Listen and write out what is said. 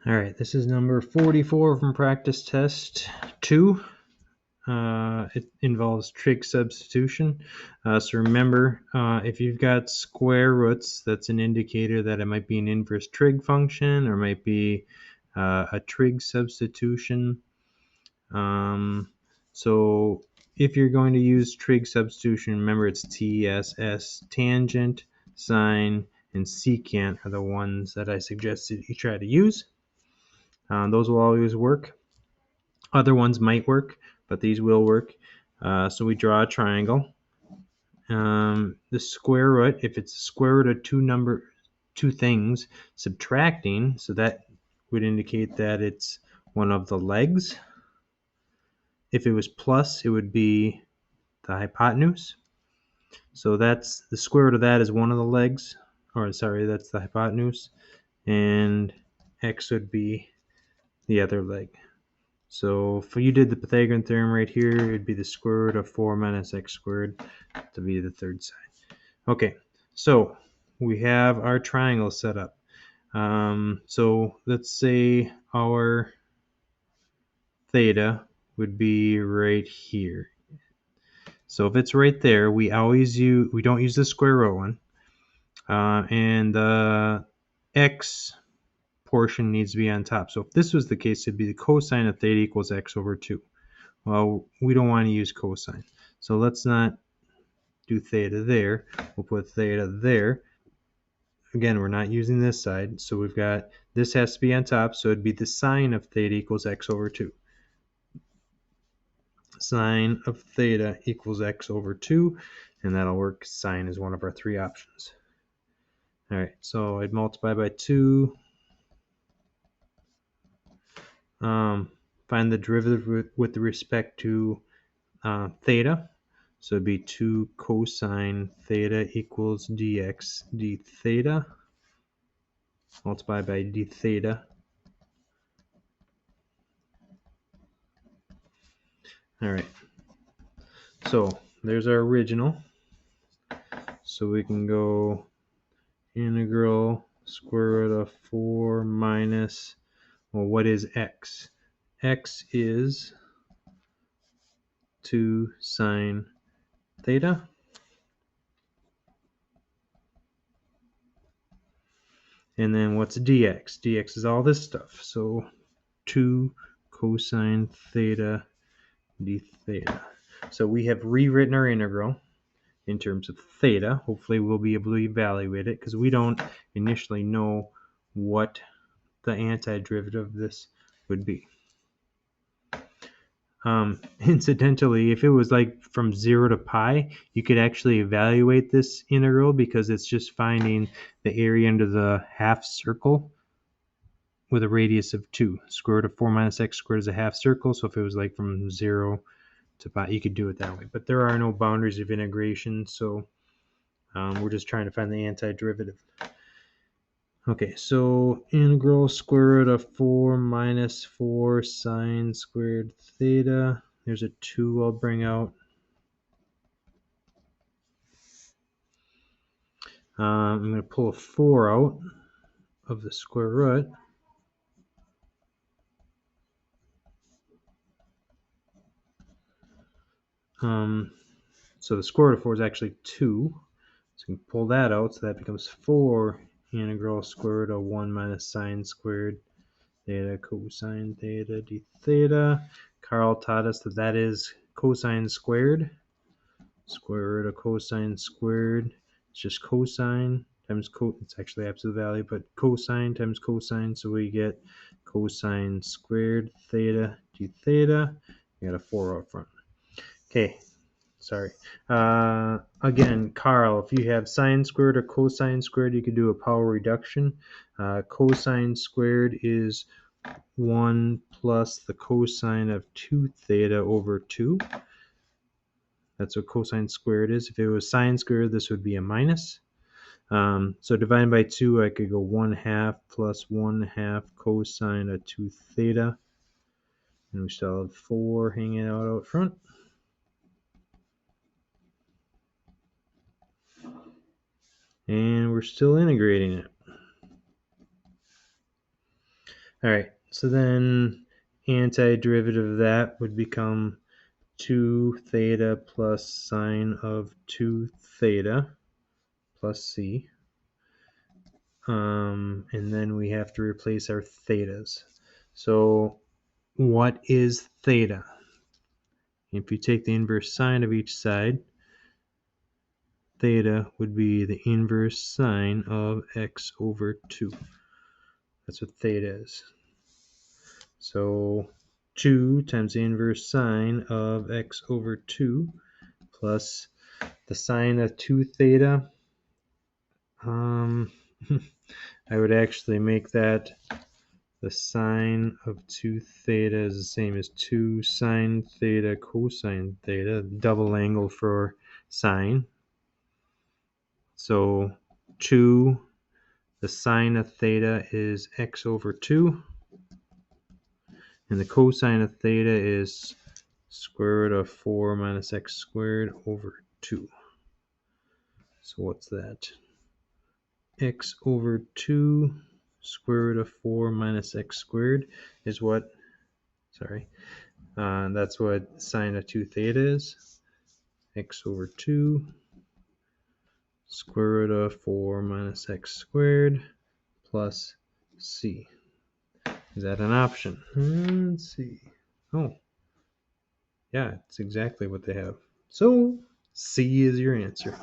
All right, this is number 44 from practice test 2. It involves trig substitution. So remember, if you've got square roots, that's an indicator that it might be an inverse trig function or might be a trig substitution. So if you're going to use trig substitution, remember it's TSS, tangent, sine, and secant are the ones that I suggested you try to use. Those will always work. Other ones might work, but these will work. So we draw a triangle. The square root, if it's the square root of two things subtracting, so that would indicate that it's one of the legs. If it was plus, it would be the hypotenuse. So that's the square root of that is one of the legs, or sorry, that's the hypotenuse, and x would be the other leg. So if you did the Pythagorean theorem right here, it'd be the square root of 4 minus x squared to be the third side. Okay, so we have our triangle set up. So let's say our theta would be right here. So if it's right there, we don't use the square root one. And the x portion needs to be on top. So if this was the case, it'd be the cosine of theta equals x over 2. Well, we don't want to use cosine. So let's not do theta there. We'll put theta there. Again, we're not using this side. So we've got, this has to be on top. So it'd be the sine of theta equals x over 2. Sine of theta equals x over 2. And that'll work. Sine is one of our three options. All right, so I'd multiply by 2. Find the derivative with respect to theta. So it'd be 2 cosine theta equals dx d theta. Multiply by d theta. All right. So there's our original. So we can go integral square root of 4 minus, well, what is x? X is 2 sine theta. And then what's dx? Dx is all this stuff. So 2 cosine theta d theta. So we have rewritten our integral in terms of theta. Hopefully we'll be able to evaluate it because we don't initially know what the antiderivative of this would be. Incidentally, if it was like from 0 to pi, you could actually evaluate this integral because it's just finding the area under the half circle with a radius of 2. Square root of 4 minus x squared is a half circle, so if it was like from 0 to pi, you could do it that way. But there are no boundaries of integration, so we're just trying to find the antiderivative. Okay, so integral square root of 4 minus 4 sine squared theta. There's a 2 I'll bring out. I'm going to pull a 4 out of the square root. So the square root of 4 is actually 2. So we can pull that out, so that becomes 4 integral square root of 1 minus sine squared theta cosine theta d theta. Carl taught us that that is cosine squared. Square root of cosine squared. It's just cosine times it's actually absolute value, but cosine times cosine, so we get cosine squared theta d theta. We got a 4 up front. Okay, sorry. Again, Carl, if you have sine squared or cosine squared, you could do a power reduction. Cosine squared is 1 plus the cosine of 2 theta over 2. That's what cosine squared is. If it was sine squared, this would be a minus. So divided by 2, I could go 1/2 plus 1/2 cosine of 2 theta. And we still have 4 hanging out front. And we're still integrating it. All right, so then antiderivative of that would become 2 theta plus sine of 2 theta plus c. And then we have to replace our thetas. So what is theta? If you take the inverse sine of each side, theta would be the inverse sine of x over 2. That's what theta is. So 2 times the inverse sine of x over 2 plus the sine of 2 theta. I would actually make that the sine of 2 theta is the same as 2 sine theta cosine theta, double angle for sine. So 2, the sine of theta is x over 2, and the cosine of theta is square root of 4 minus x squared over 2. So what's that? X over 2 square root of 4 minus x squared is what, that's what sine of 2 theta is. X over 2 square root of 4 minus x squared plus c. Is that an option? Let's see. Oh, yeah, it's exactly what they have. So C is your answer.